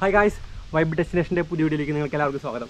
Hi guys, Vibe Destination പുതിയ വീഡിയോയിലേക്ക് നിങ്ങൾക്ക് എല്ലാവർക്കും സ്വാഗതം.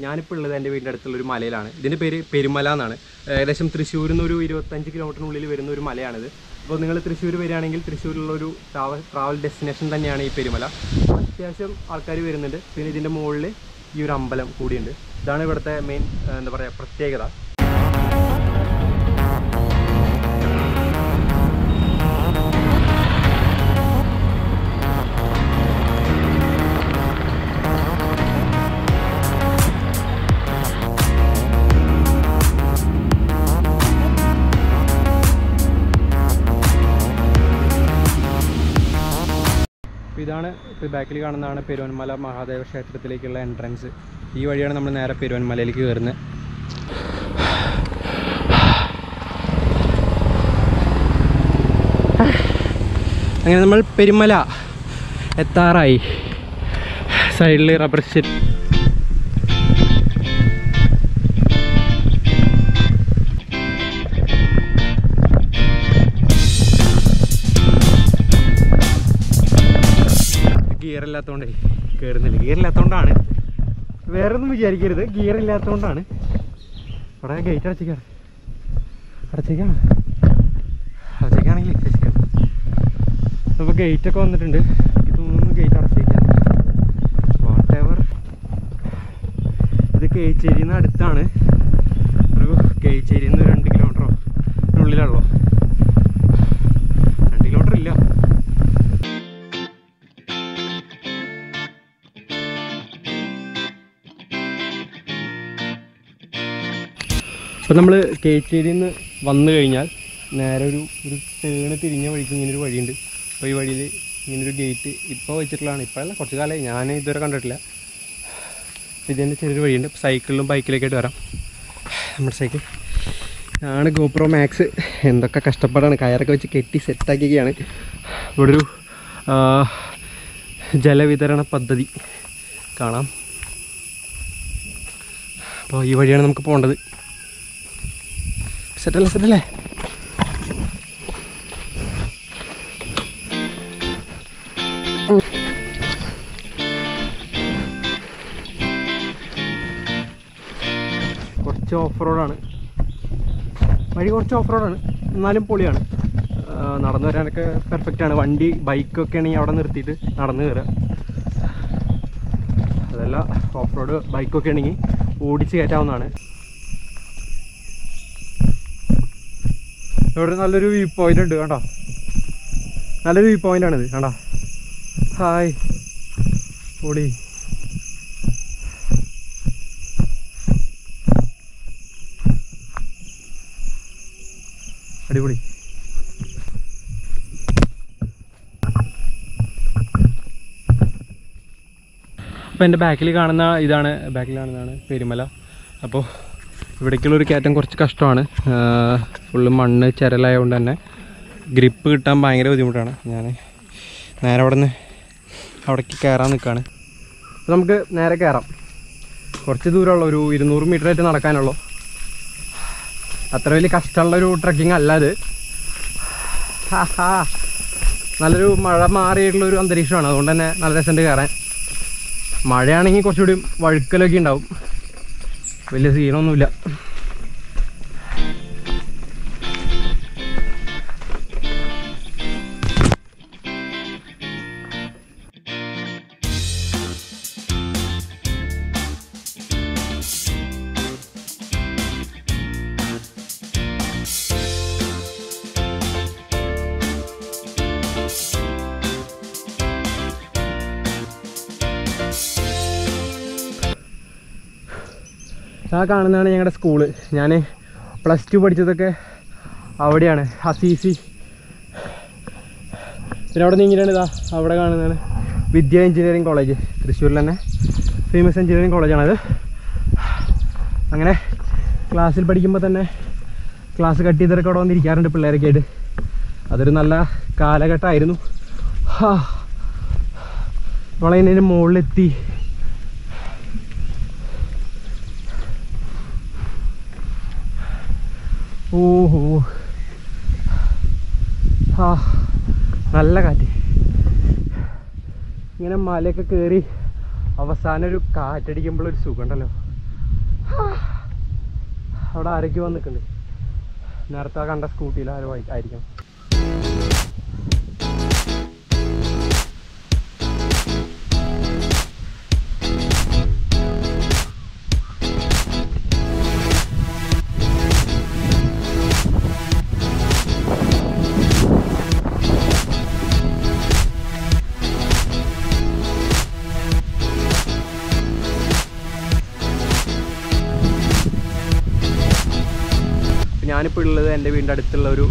ഞാനിപ്പോൾ ഉള്ളത് എൻ്റെ വീടിൻ്റെ അടുത്തുള്ളൊരു മലയിലാണ്. ഇതിൻ്റെ പേര് പെരുമല എന്നാണ്. ഏകദേശം തൃശ്ശൂരിൽ നിന്ന് ഒരു 25 കിലോമീറ്ററിനുള്ളിൽ വരുന്ന ഒരു മലയാണിത്. അപ്പോൾ നിങ്ങൾ തൃശ്ശൂർ വരികയാണെങ്കിൽ തൃശ്ശൂരിലുള്ളൊരു ട്രാവൽ ഡെസ്റ്റിനേഷൻ തന്നെയാണ് ഈ പെരുമല. അത്യാവശ്യം ആൾക്കാർ വരുന്നുണ്ട്. പിന്നെ ഇതിൻ്റെ മുകളിൽ ഈ ഒരു അമ്പലം കൂടിയുണ്ട്. ഇതാണ് ഇവിടുത്തെ മെയിൻ എന്താ പറയുക പ്രത്യേകത. ഇതാണ് ഇപ്പോൾ ബാക്കിൽ കാണുന്നതാണ് പെരുവൻമല മഹാദേവ ക്ഷേത്രത്തിലേക്കുള്ള എൻട്രൻസ്. ഈ വഴിയാണ് നമ്മൾ നേരെ പെരുവൻമലയിലേക്ക് കയറുന്നത്. അങ്ങനെ നമ്മൾ പെരുമല എത്താറായി. സൈഡിൽ റബ്ബർ ഷീറ്റ്. ഗിയറില്ലാത്തതുകൊണ്ടേ കയറുന്നില്ല. ഗിയറില്ലാത്തതുകൊണ്ടാണ്, വേറെ ഒന്നും വിചാരിക്കരുത്. ഗിയറില്ലാത്തതുകൊണ്ടാണ്. അവിടെ ഗേറ്റ് അടച്ചേക്കാണ്. അടച്ചേക്കാണെങ്കിൽ ശരിയാണ്. അപ്പോൾ ഗേറ്റൊക്കെ വന്നിട്ടുണ്ട്. ഇതൊന്നും ഗേറ്റ് അടച്ചേക്കാണ്. വാട്ടെവർ. ഇത് കേച്ചേരിയിൽ നിന്ന് അടുത്താണ്. ഒരു കേച്ചേരിയിൽ നിന്ന് 2 കിലോമീറ്ററോ ഉള്ളിലാണല്ലോ. 2 കിലോമീറ്റർ ഇല്ല. അപ്പോൾ നമ്മൾ കേച്ചേരിയിൽ നിന്ന് വന്നു കഴിഞ്ഞാൽ നേരെ ഒരു ടേണ് തിരിഞ്ഞ വഴിക്ക് ഇങ്ങനൊരു വഴിയുണ്ട്. അപ്പോൾ ഈ വഴിയിൽ ഇങ്ങനൊരു ഗേറ്റ് ഇപ്പോൾ വെച്ചിട്ടുള്ളതാണ്. ഇപ്പോഴല്ല, കുറച്ച് കാലമായി. ഞാൻ ഇതുവരെ കണ്ടിട്ടില്ല. ഇതിൻ്റെ ചെറിയൊരു വഴിയുണ്ട്. സൈക്കിളിലും ബൈക്കിലേക്കായിട്ട് വരാം. നമ്മുടെ സൈക്കിൾ ആണ് ഗോപ്രോ മാക്സ്. എന്തൊക്കെ കഷ്ടപ്പാടാണ്. കയറൊക്കെ വെച്ച് കെട്ടി സെറ്റാക്കിയൊക്കെയാണ്. ഇവിടെ ഒരു ജലവിതരണ പദ്ധതി കാണാം. അപ്പോൾ ഈ വഴിയാണ് നമുക്ക് പോകേണ്ടത്. സെറ്റല്ലേ കുറച്ച് ഓഫ് റോഡാണ് വഴി. കുറച്ച് ഓഫ് റോഡാണ്, എന്നാലും പൊളിയാണ്. നടന്നു വരാനൊക്കെ പെർഫെക്റ്റാണ്. വണ്ടി ബൈക്കൊക്കെ ആണെങ്കിൽ അവിടെ നിർത്തിയിട്ട് നടന്നു കയറുക. അതല്ല, ഓഫ് റോഡ് ബൈക്കൊക്കെ ആണെങ്കിൽ ഓടിച്ച് കയറ്റാവുന്നതാണ്. ഇവിടെ നല്ലൊരു വ്യൂ പോയിന്റ് ഉണ്ട് കണ്ടോ. നല്ലൊരു വ്യൂ പോയിന്റ് ആണിത് കണ്ടോ. ഹായ് പൊളി. അടിപൊളി. അപ്പോൾ എൻ്റെ ബാക്കിൽ കാണുന്നതാണ് പെരുമല. അപ്പോൾ ഇവിടേക്കുള്ളൊരു കയറ്റം കുറച്ച് കഷ്ടമാണ്. ഫുള്ള് മണ്ണ് ചരലായതുകൊണ്ട് തന്നെ ഗ്രിപ്പ് കിട്ടാൻ ഭയങ്കര ബുദ്ധിമുട്ടാണ്. ഞാൻ നേരെ അവിടേക്ക് കയറാൻ നിൽക്കുകയാണ്. അപ്പോൾ നമുക്ക് നേരെ കയറാം. കുറച്ച് ദൂരമുള്ള ഒരു 200 മീറ്റർ ആയിട്ട് നടക്കാനുള്ളൂ. അത്ര വലിയ കഷ്ടമുള്ളൊരു ട്രക്കിംഗ് അല്ല ഇത്. നല്ലൊരു മഴ മാറിയിട്ടുള്ളൊരു അന്തരീക്ഷമാണ്. അതുകൊണ്ട് തന്നെ നല്ല രസമുണ്ട് കയറാൻ. മഴയാണെങ്കിൽ കുറച്ചുകൂടി വഴുക്കലൊക്കെ ഉണ്ടാവും. വലിയ സീനൊന്നുമില്ല. ആ കാണുന്നതാണ് ഞങ്ങളുടെ സ്കൂള്. ഞാൻ +2 പഠിച്ചതൊക്കെ അവിടെയാണ്, ഹസീസി. പിന്നെ അവിടെ നീങ്ങിയിട്ടാണ് ഇതാ അവിടെ കാണുന്നതാണ് വിദ്യ എഞ്ചിനീയറിംഗ് കോളേജ്. തൃശ്ശൂരിൽ തന്നെ ഫേമസ് എഞ്ചിനീയറിംഗ് കോളേജാണത്. അങ്ങനെ ക്ലാസ്സിൽ പഠിക്കുമ്പോൾ തന്നെ ക്ലാസ് കട്ട് ചെയ്തിട്ടൊക്കെ അവിടെ വന്നിരിക്കാറുണ്ട് പിള്ളേരൊക്കെ ആയിട്ട്. അതൊരു നല്ല കാലഘട്ടമായിരുന്നു. നമ്മളതിൻ്റെ മുകളിലെത്തി. ഓഹോ, നല്ല കാറ്റ്. ഇങ്ങനെ മലയൊക്കെ കയറി അവസാനം ഒരു കാറ്റടിക്കുമ്പോഴൊരു സുഖമുണ്ടല്ലോ. അവിടെ ആരൊക്കെ വന്ന് നിൽക്കുന്നുണ്ട്. നേരത്തെ കണ്ട സ്കൂട്ടിയിൽ ആരോ ആയിരിക്കും. ഞാനിപ്പോൾ ഉള്ളത് എൻ്റെ വീടിൻ്റെ അടുത്തുള്ള ഒരു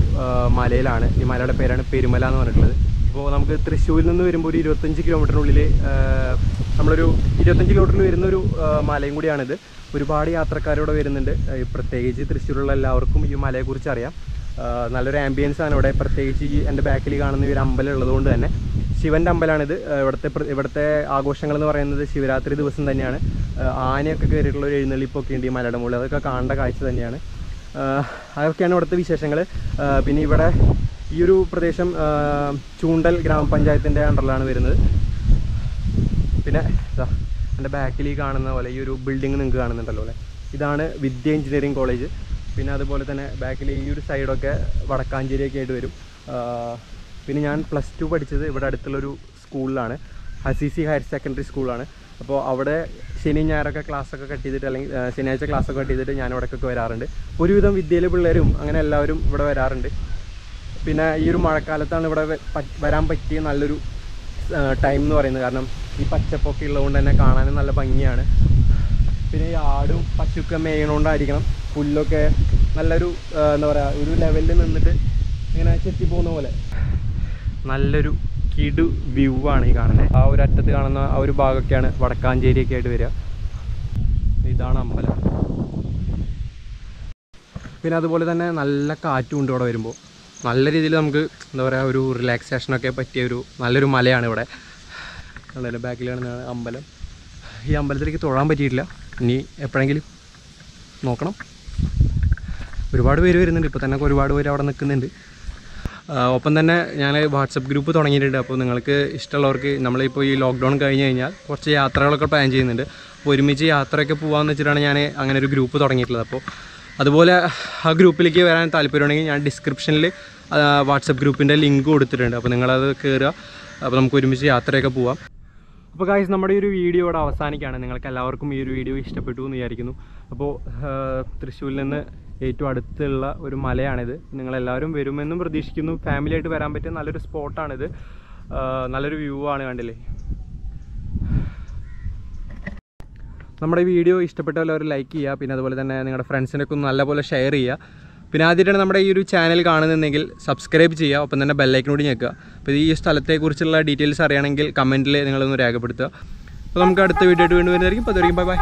മലയിലാണ്. ഈ മലയുടെ പേരാണ് പെരുമല എന്ന് പറഞ്ഞിട്ടുള്ളത്. അപ്പോൾ നമുക്ക് തൃശ്ശൂരിൽ നിന്ന് വരുമ്പോൾ ഒരു 25 കിലോമീറ്ററിനുള്ളിൽ നമ്മളൊരു 25 കിലോമീറ്ററിൽ വരുന്നൊരു മലയും കൂടിയാണിത്. ഒരുപാട് യാത്രക്കാരോടെ വരുന്നുണ്ട്. പ്രത്യേകിച്ച് തൃശ്ശൂരുള്ള എല്ലാവർക്കും ഈ മലയെക്കുറിച്ച് അറിയാം. നല്ലൊരു ആംബിയൻസ് ആണ് ഇവിടെ. പ്രത്യേകിച്ച് ഈ എൻ്റെ ബാക്കിൽ കാണുന്ന ഒരു അമ്പലം ഉള്ളതുകൊണ്ട് തന്നെ ശിവൻ്റെ അമ്പലമാണിത്. ഇവിടുത്തെ ആഘോഷങ്ങൾ എന്ന് പറയുന്നത് ശിവരാത്രി ദിവസം തന്നെയാണ്. ആനയൊക്കെ കയറിയിട്ടുള്ള ഒരു എഴുന്നള്ളിപ്പൊക്കെ ഉണ്ട് ഈ മലയുടെ മുകളിൽ. അതൊക്കെ കാണേണ്ട കാഴ്ച തന്നെയാണ്. അതൊക്കെയാണ് ഇവിടുത്തെ വിശേഷങ്ങൾ. പിന്നെ ഇവിടെ ഈ ഒരു പ്രദേശം ചൂണ്ടൽ ഗ്രാമപഞ്ചായത്തിൻ്റെ അണ്ടറിലാണ് വരുന്നത്. പിന്നെ എൻ്റെ ബാക്കിൽ ഈ കാണുന്ന പോലെ ഈ ഒരു ബിൽഡിങ് നിങ്ങൾക്ക് കാണുന്നുണ്ടല്ലോ അല്ലേ, ഇതാണ് വിദ്യ എഞ്ചിനീയറിംഗ് കോളേജ്. പിന്നെ അതുപോലെ തന്നെ ബാക്കിൽ ഈ ഒരു സൈഡൊക്കെ വടക്കാഞ്ചേരിയൊക്കെ ആയിട്ട് വരും. പിന്നെ ഞാൻ +2 പഠിച്ചത് ഇവിടെ അടുത്തുള്ളൊരു സ്കൂളിലാണ്, ഹസീസി ഹയർ സെക്കൻഡറി സ്കൂളാണ്. അപ്പോൾ അവിടെ ശനി ഞായറൊക്കെ ക്ലാസ്സൊക്കെ കട്ട് ചെയ്തിട്ട്, അല്ലെങ്കിൽ ശനിയാഴ്ച ക്ലാസ്സൊക്കെ കട്ട് ചെയ്തിട്ട് ഞാൻ ഇവിടേക്കൊക്കെ വരാറുണ്ട്. ഒരുവിധം വിദ്യയിലെ പിള്ളേരും അങ്ങനെ എല്ലാവരും ഇവിടെ വരാറുണ്ട്. പിന്നെ ഈ ഒരു മഴക്കാലത്താണ് ഇവിടെ വരാൻ പറ്റിയ നല്ലൊരു ടൈം എന്ന് പറയുന്നത്. കാരണം ഈ പച്ചപ്പൊക്കെ ഉള്ളതുകൊണ്ട് തന്നെ കാണാനും നല്ല ഭംഗിയാണ്. പിന്നെ ഈ ആടും പശുക്കെ മേയണോണ്ടായിരിക്കണം പുല്ലൊക്കെ നല്ലൊരു എന്താ പറയുക, ഒരു ലെവലിൽ നിന്നിട്ട് ഇങ്ങനെ ചെത്തിപ്പോകുന്ന പോലെ നല്ലൊരു കിടു വ്യൂ ആണ് ഈ കാണുന്നത്. ആ ഒരു അറ്റത്ത് കാണുന്ന ആ ഒരു ഭാഗമൊക്കെയാണ് വടക്കാഞ്ചേരിയൊക്കെ ആയിട്ട് വരിക. ഇതാണ് അമ്പലം. പിന്നെ അതുപോലെ തന്നെ നല്ല കാറ്റും ഉണ്ട് ഇവിടെ വരുമ്പോൾ. നല്ല രീതിയിൽ നമുക്ക് എന്താ പറയുക, ഒരു റിലാക്സേഷനൊക്കെ പറ്റിയ ഒരു നല്ലൊരു മലയാണ് ഇവിടെ. അതിൻ്റെ ബാക്കിൽ കാണുന്നതാണ് അമ്പലം. ഈ അമ്പലത്തിലേക്ക് തൊഴാൻ പറ്റിയിട്ടില്ല, ഇനി എപ്പോഴെങ്കിലും നോക്കണം. ഒരുപാട് പേര് വരുന്നുണ്ട്, ഇപ്പോൾ തന്നെ ഒരുപാട് പേര് അവിടെ നിൽക്കുന്നുണ്ട്. ഒപ്പം തന്നെ ഞാൻ വാട്സപ്പ് ഗ്രൂപ്പ് തുടങ്ങിയിട്ടുണ്ട്. അപ്പോൾ നിങ്ങൾക്ക് ഇഷ്ടമുള്ളവർക്ക്, നമ്മളിപ്പോൾ ഈ ലോക്ക്ഡൗൺ കഴിഞ്ഞ് കഴിഞ്ഞാൽ കുറച്ച് യാത്രകളൊക്കെ പ്ലാൻ ചെയ്യുന്നുണ്ട്. അപ്പോൾ ഒരുമിച്ച് യാത്രയൊക്കെ പോകാമെന്ന് വെച്ചിട്ടാണ് ഞാൻ അങ്ങനെ ഒരു ഗ്രൂപ്പ് തുടങ്ങിയിട്ടുള്ളത്. അപ്പോൾ അതുപോലെ ആ ഗ്രൂപ്പിലേക്ക് വരാൻ താല്പര്യമുണ്ടെങ്കിൽ ഞാൻ ഡിസ്ക്രിപ്ഷനിൽ വാട്സപ്പ് ഗ്രൂപ്പിൻ്റെ ലിങ്ക് കൊടുത്തിട്ടുണ്ട്. അപ്പോൾ നിങ്ങളത് കയറുക. അപ്പോൾ നമുക്ക് ഒരുമിച്ച് യാത്രയൊക്കെ പോവാം. അപ്പോൾ ഗായ്സ്, നമ്മുടെ ഈ ഒരു വീഡിയോ ഇവിടെ അവസാനിക്കുകയാണ്. നിങ്ങൾക്ക് എല്ലാവർക്കും ഈ ഒരു വീഡിയോ ഇഷ്ടപ്പെട്ടു എന്ന് വിചാരിക്കുന്നു. അപ്പോൾ തൃശ്ശൂരിൽ നിന്ന് ഏറ്റവും അടുത്തുള്ള ഒരു മലയാണിത്. നിങ്ങളെല്ലാവരും വരുമെന്നും പ്രതീക്ഷിക്കുന്നു. ഫാമിലിയായിട്ട് വരാൻ പറ്റിയ നല്ലൊരു സ്പോട്ടാണിത്. നല്ലൊരു വ്യൂ ആണ്, കണ്ടില്ലേ. നമ്മുടെ വീഡിയോ ഇഷ്ടപ്പെട്ടവരെല്ലാവരും ലൈക്ക് ചെയ്യുക. പിന്നെ അതുപോലെ തന്നെ നിങ്ങളുടെ ഫ്രണ്ട്സിനൊക്കെ ഒന്ന് നല്ലപോലെ ഷെയർ ചെയ്യുക. പിന്നെ ആദ്യമായിട്ടാണ് നമ്മുടെ ഈ ഒരു ചാനൽ കാണുന്നതെങ്കിൽ സബ്സ്ക്രൈബ് ചെയ്യുക. ഒപ്പം തന്നെ ബെല്ലൈക്കനോട് ഞെക്കുക. അപ്പോൾ ഈ സ്ഥലത്തെക്കുറിച്ചുള്ള ഡീറ്റെയിൽസ് അറിയണമെങ്കിൽ കമൻറ്റിൽ നിങ്ങളൊന്ന് രേഖപ്പെടുത്തുക. അപ്പോൾ നമുക്ക് അടുത്ത വീഡിയോ ആയിട്ട് വീണ്ടും വരുന്നതായിരിക്കും. അപ്പോൾ അതുവരെയും ബൈ ബൈ.